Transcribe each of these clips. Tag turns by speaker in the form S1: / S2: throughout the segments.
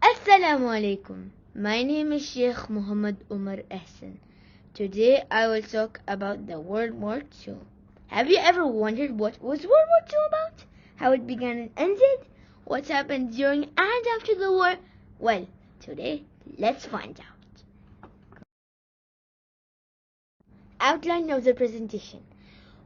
S1: Assalamu alaikum. My name is Sheikh Muhammad Umar Ahsan. Today I will talk about the World War II. Have you ever wondered what was World War II about? How it began and ended? What happened during and after the war? Well, today let's find out. Outline of the presentation.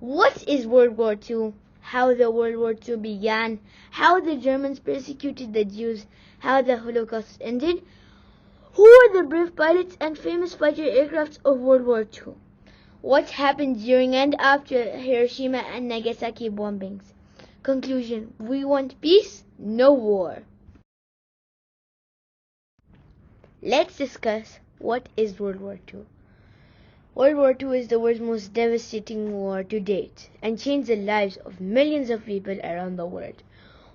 S1: What is World War II? How the World War II began, how the Germans persecuted the Jews, how the Holocaust ended, who were the brave pilots and famous fighter aircrafts of World War II, what happened during and after Hiroshima and Nagasaki bombings. Conclusion: we want peace, no war. Let's discuss what is World War II. World War II is the world's most devastating war to date and changed the lives of millions of people around the world.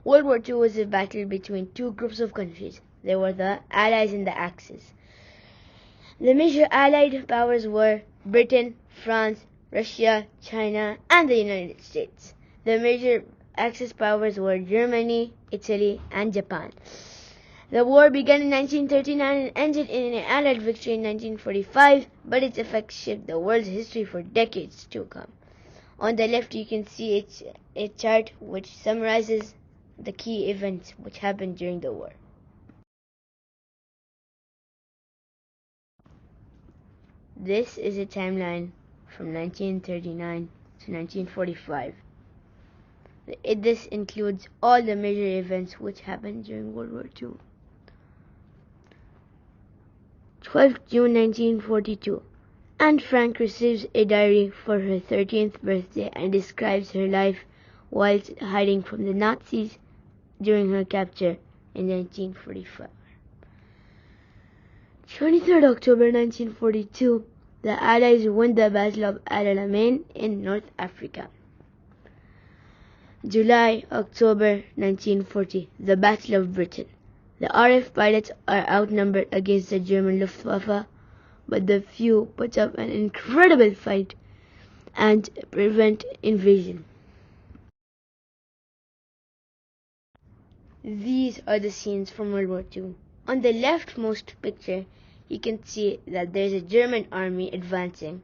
S1: World War II was a battle between two groups of countries. They were the Allies and the Axis. The major Allied powers were Britain, France, Russia, China, and the United States. The major Axis powers were Germany, Italy, and Japan. The war began in 1939 and ended in an Allied victory in 1945, but its effects shaped the world's history for decades to come. On the left you can see a chart which summarizes the key events which happened during the war. This is a timeline from 1939 to 1945. This includes all the major events which happened during World War II. 12th June 1942. Anne Frank receives a diary for her 13th birthday and describes her life whilst hiding from the Nazis during her capture in 1945. 23rd October 1942. The Allies won the Battle of El Alamein in North Africa. July-October 1940. The Battle of Britain. The RAF pilots are outnumbered against the German Luftwaffe, but the few put up an incredible fight and prevent invasion. These are the scenes from World War II. On the leftmost picture, you can see that there's a German army advancing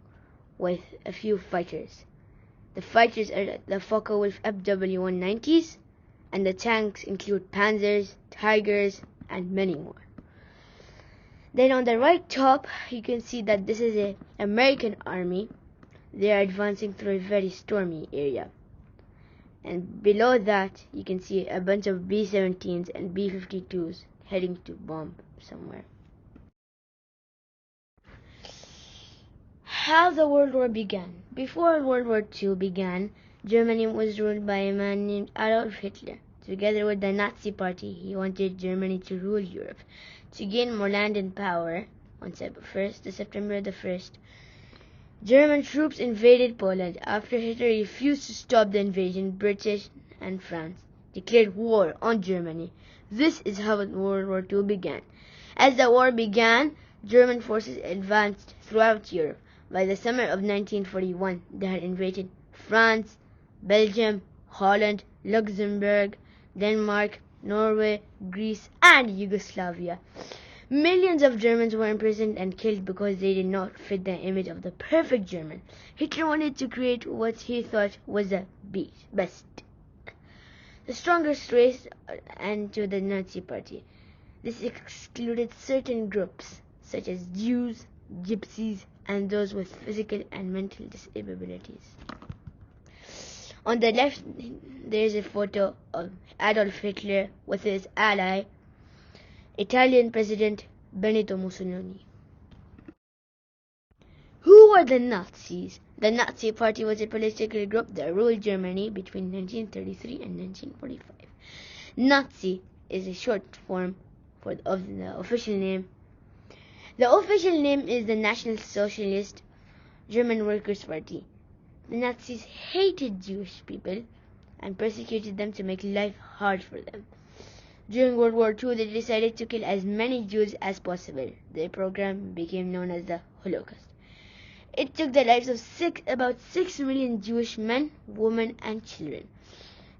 S1: with a few fighters. The fighters are the Focke-Wulf FW-190s, and the tanks include Panzers, Tigers, and many more. Then on the right top, you can see that this is an American army. They are advancing through a very stormy area. And below that, you can see a bunch of B-17s and B-52s heading to bomb somewhere. How the World War began. Before World War II began, Germany was ruled by a man named Adolf Hitler. Together with the Nazi Party, he wanted Germany to rule Europe. To gain more land and power, on September the 1st, German troops invaded Poland. After Hitler refused to stop the invasion, British and France declared war on Germany. This is how World War II began. As the war began, German forces advanced throughout Europe. By the summer of 1941, they had invaded France, Belgium, Holland, Luxembourg, Denmark, Norway, Greece, and Yugoslavia. Millions of Germans were imprisoned and killed because they did not fit the image of the perfect German. Hitler wanted to create what he thought was the best, the strongest race, and to the Nazi Party. This excluded certain groups, such as Jews, Gypsies, and those with physical and mental disabilities. On the left, there is a photo of Adolf Hitler with his ally, Italian President Benito Mussolini. Who were the Nazis? The Nazi Party was a political group that ruled Germany between 1933 and 1945. Nazi is a short form of the official name. The official name is the National Socialist German Workers' Party. The Nazis hated Jewish people and persecuted them to make life hard for them. During World War II, they decided to kill as many Jews as possible. Their program became known as the Holocaust. It took the lives of about 6 million Jewish men, women, and children.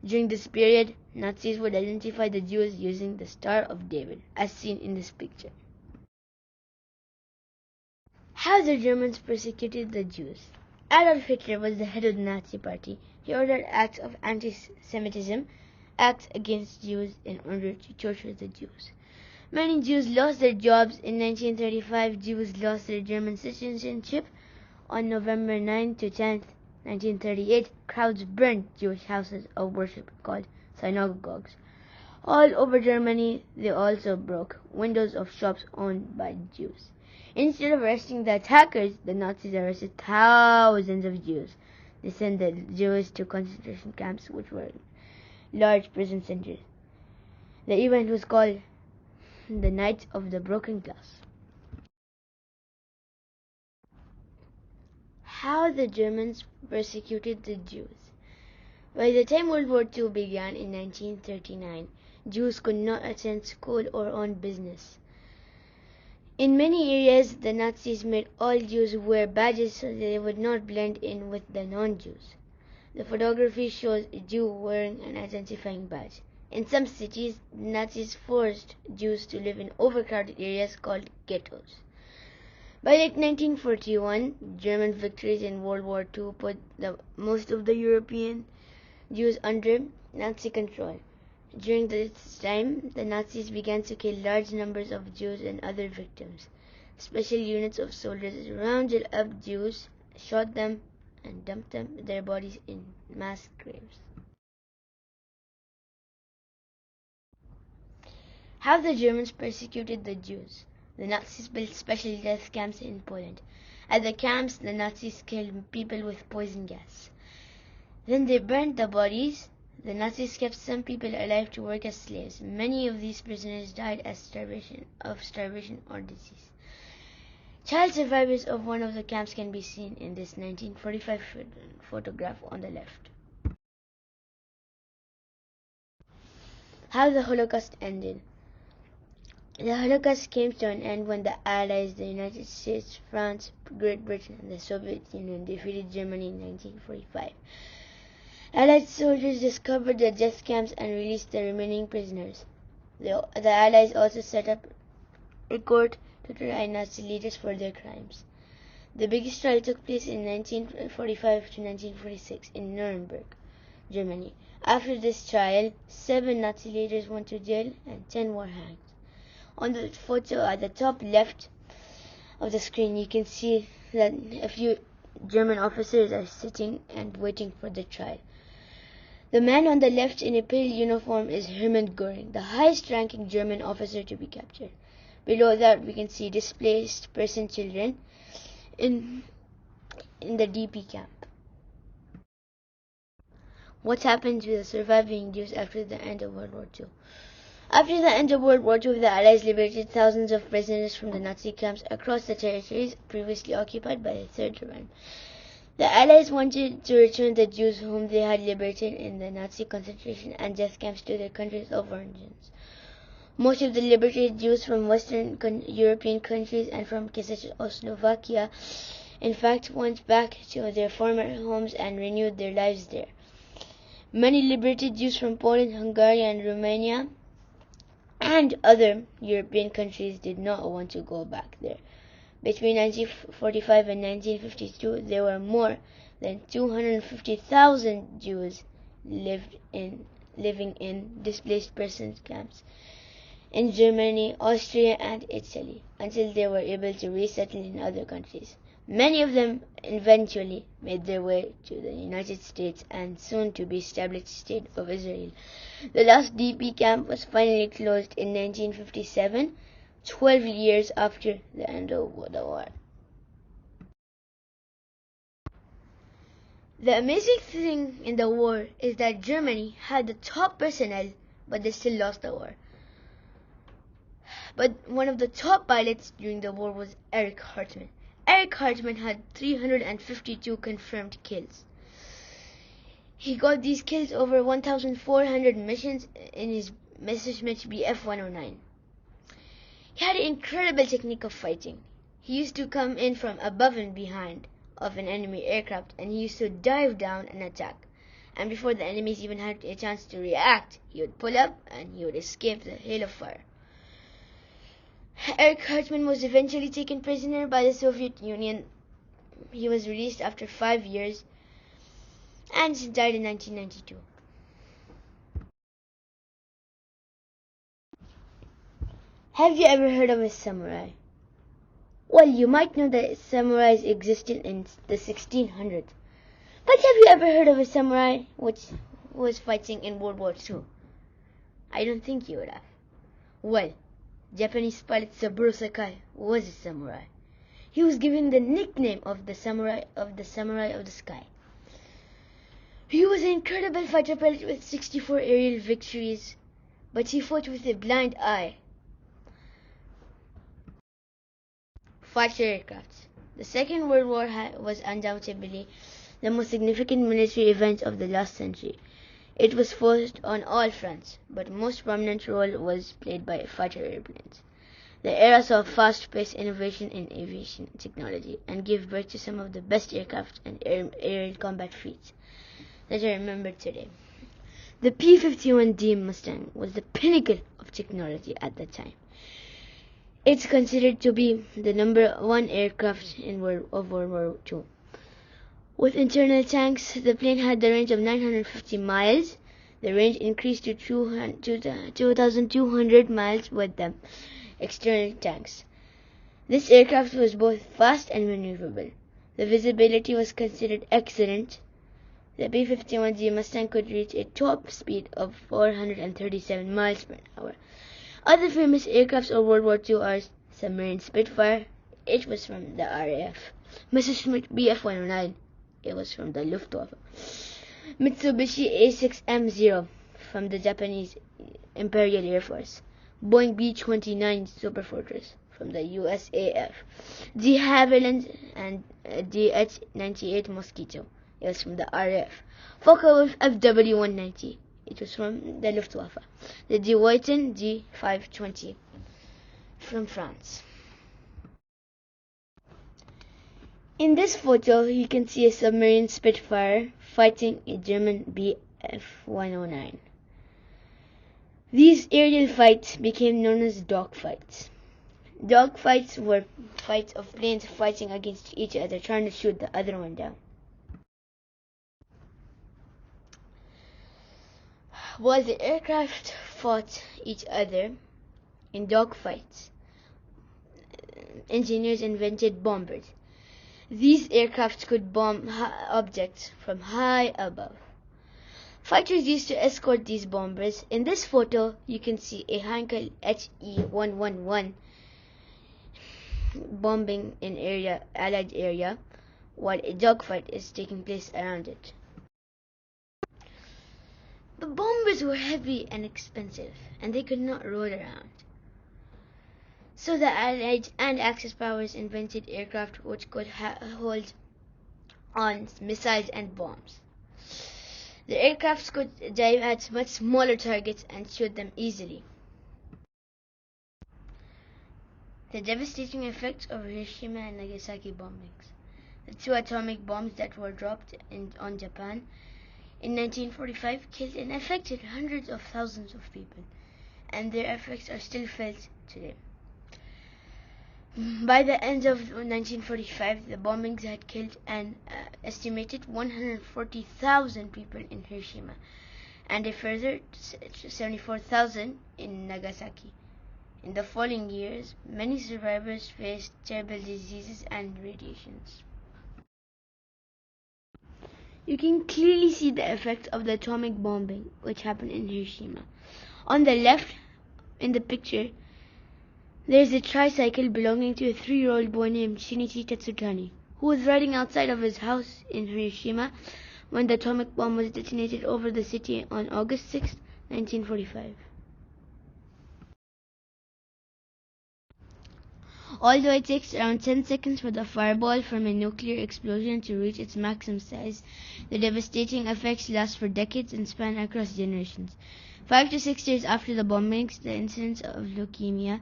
S1: During this period, Nazis would identify the Jews using the Star of David, as seen in this picture. How the Germans persecuted the Jews. Adolf Hitler was the head of the Nazi Party. He ordered acts of anti-Semitism, acts against Jews, in order to torture the Jews. Many Jews lost their jobs. In 1935, Jews lost their German citizenship. On November 9 to 10, 1938, crowds burned Jewish houses of worship called synagogues. All over Germany, they also broke windows of shops owned by Jews. Instead of arresting the attackers, the Nazis arrested thousands of Jews. They sent the Jews to concentration camps, which were large prison centers. The event was called the Night of the Broken Glass. How the Germans persecuted the Jews. By the time World War II began in 1939, Jews could not attend school or own business. In many areas, the Nazis made all Jews wear badges so that they would not blend in with the non-Jews. The photography shows a Jew wearing an identifying badge. In some cities, the Nazis forced Jews to live in overcrowded areas called ghettos. By late 1941, German victories in World War II put most of the European Jews under Nazi control. During this time, the Nazis began to kill large numbers of Jews and other victims. Special units of soldiers rounded up Jews, shot them, and dumped their bodies in mass graves. How the Germans persecuted the Jews. The Nazis built special death camps in Poland. At the camps, the Nazis killed people with poison gas. Then they burned the bodies. The Nazis kept some people alive to work as slaves. Many of these prisoners died of starvation or disease. Child survivors of one of the camps can be seen in this 1945 photograph on the left. How the Holocaust ended. The Holocaust came to an end when the Allies, the United States, France, Great Britain, and the Soviet Union defeated Germany in 1945. Allied soldiers discovered the death camps and released the remaining prisoners. The Allies also set up a court to try Nazi leaders for their crimes. The biggest trial took place in 1945 to 1946 in Nuremberg, Germany. After this trial, 7 Nazi leaders went to jail and 10 were hanged. On the photo at the top left of the screen, you can see that a few German officers are sitting and waiting for the trial. The man on the left in a pale uniform is Hermann Göring, the highest-ranking German officer to be captured. Below that, we can see displaced person children in the DP camp. What happened to the surviving Jews after the end of World War II? After the end of World War II, the Allies liberated thousands of prisoners from the Nazi camps across the territories previously occupied by the Third Reich. The Allies wanted to return the Jews whom they had liberated in the Nazi concentration and death camps to their countries of origin. Most of the liberated Jews from Western European countries and from Czechoslovakia, in fact, went back to their former homes and renewed their lives there. Many liberated Jews from Poland, Hungary, and Romania and other European countries did not want to go back there. Between 1945 and 1952, there were more than 250,000 Jews living in displaced persons camps in Germany, Austria, and Italy until they were able to resettle in other countries. Many of them eventually made their way to the United States and soon to be established State of Israel. The last DP camp was finally closed in 1957, 12 years after the end of the war. The amazing thing in the war is that Germany had the top personnel, but they still lost the war. But one of the top pilots during the war was Erich Hartmann. Erich Hartmann had 352 confirmed kills. He got these kills over 1,400 missions in his Messerschmitt Bf 109. He had an incredible technique of fighting. He used to come in from above and behind of an enemy aircraft, and he used to dive down and attack. and before the enemies even had a chance to react, he would pull up and he would escape the hail of fire. Eric Hartman was eventually taken prisoner by the Soviet Union. He was released after 5 years and died in 1992. Have you ever heard of a samurai? Well, you might know that samurais existed in the 1600s. But have you ever heard of a samurai which was fighting in World War II? I don't think you would have. Well, Japanese pilot Saburo Sakai was a samurai. He was given the nickname of the samurai of the sky. He was an incredible fighter pilot with 64 aerial victories, but he fought with a blind eye. Fighter aircraft. The Second World War was undoubtedly the most significant military event of the last century. It was fought on all fronts, but most prominent role was played by fighter airplanes. The era saw fast-paced innovation in aviation technology and gave birth to some of the best aircraft and aerial combat feats that are remembered today. The P-51D Mustang was the pinnacle of technology at the time. It's considered to be the #1 aircraft in World War II. With internal tanks, the plane had the range of 950 miles. The range increased to 2,200 miles with the external tanks. This aircraft was both fast and maneuverable. The visibility was considered excellent. The P-51D Mustang could reach a top speed of 437 miles per hour. Other famous aircrafts of World War II are submarine Spitfire. It was from the RAF. Messerschmitt Bf-109. It was from the Luftwaffe. Mitsubishi A6M0 from the Japanese Imperial Air Force. Boeing B-29 Superfortress from the USAF. De Havilland and DH-98 Mosquito. It was from the RAF. Focke-Wulf FW-190. It was from the Luftwaffe. The De Wuyten D-520 from France. In this photo, you can see a submarine Spitfire fighting a German Bf-109. These aerial fights became known as dogfights. Dogfights were fights of planes fighting against each other, trying to shoot the other one down. While the aircraft fought each other in dogfights, engineers invented bombers. These aircraft could bomb objects from high above. Fighters used to escort these bombers. In this photo, you can see a Heinkel HE-111 bombing an Allied area, while a dogfight is taking place around it. The bombers were heavy and expensive, and they could not roll around. So the Allied and Axis powers invented aircraft which could hold on missiles and bombs. The aircraft could dive at much smaller targets and shoot them easily. The devastating effects of Hiroshima and Nagasaki bombings. The 2 atomic bombs that were dropped on Japan in 1945 killed and affected hundreds of thousands of people, and their effects are still felt today. By the end of 1945, the bombings had killed an estimated 140,000 people in Hiroshima and a further 74,000 in Nagasaki. In the following years, many survivors faced terrible diseases and radiations. You can clearly see the effects of the atomic bombing which happened in Hiroshima. On the left, in the picture, there is a tricycle belonging to a 3-year-old boy named Shinichi Tatsutani, who was riding outside of his house in Hiroshima when the atomic bomb was detonated over the city on August 6, 1945. Although it takes around 10 seconds for the fireball from a nuclear explosion to reach its maximum size, the devastating effects last for decades and span across generations. 5 to 6 years after the bombings, the incidence of leukemia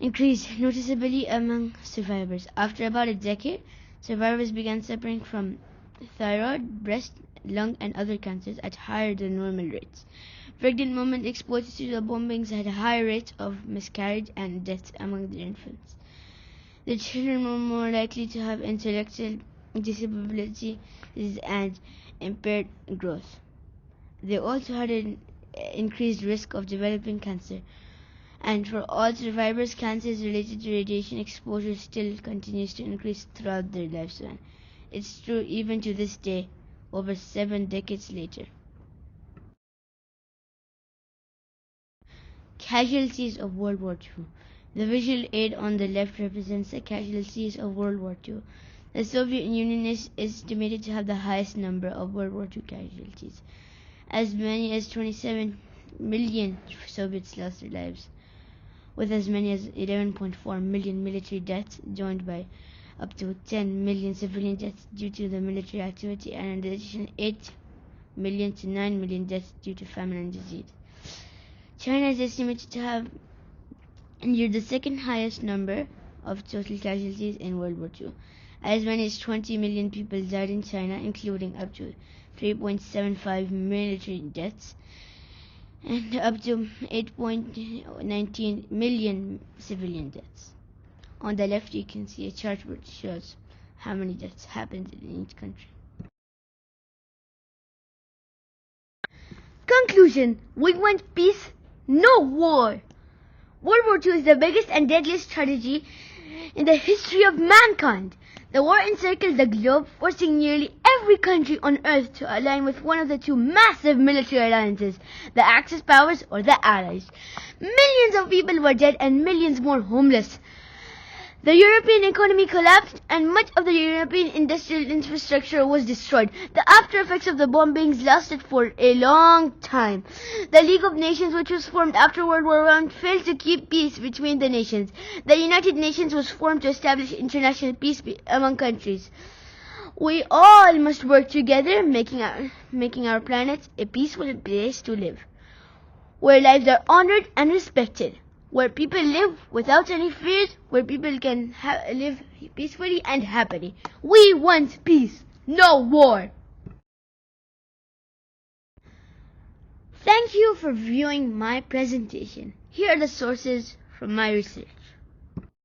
S1: increased noticeably among survivors. After about a decade, survivors began suffering from thyroid, breast, lung and other cancers at higher than normal rates. Pregnant women exposed to the bombings had higher rates of miscarriage and deaths among their infants. The children were more likely to have intellectual disabilities and impaired growth. They also had an increased risk of developing cancer. And for all survivors, cancers related to radiation exposure still continues to increase throughout their lifespan. It's true even to this day, over 7 decades later. Casualties of World War II. The visual aid on the left represents the casualties of World War II. The Soviet Union is estimated to have the highest number of World War II casualties. As many as 27 million Soviets lost their lives, with as many as 11.4 million military deaths, joined by up to 10 million civilian deaths due to the military activity, and in addition 8 million to 9 million deaths due to famine and disease. China is estimated to have endured the second highest number of total casualties in World War II. As many as 20 million people died in China, including up to 3.75 military deaths and up to 8.19 million civilian deaths. On the left, you can see a chart which shows how many deaths happened in each country. Conclusion: we want peace, no war. World War II is the biggest and deadliest tragedy in the history of mankind. The war encircled the globe, forcing nearly every country on Earth to align with one of the two massive military alliances, the Axis powers or the Allies. Millions of people were dead and millions more homeless. The European economy collapsed and much of the European industrial infrastructure was destroyed. The after effects of the bombings lasted for a long time. The League of Nations, which was formed after World War I, failed to keep peace between the nations. The United Nations was formed to establish international peace among countries. We all must work together, making our planet a peaceful place to live, where lives are honored and respected, where people live without any fears, where people can live peacefully and happily. We want peace, no war. Thank you for viewing my presentation. Here are the sources from my research.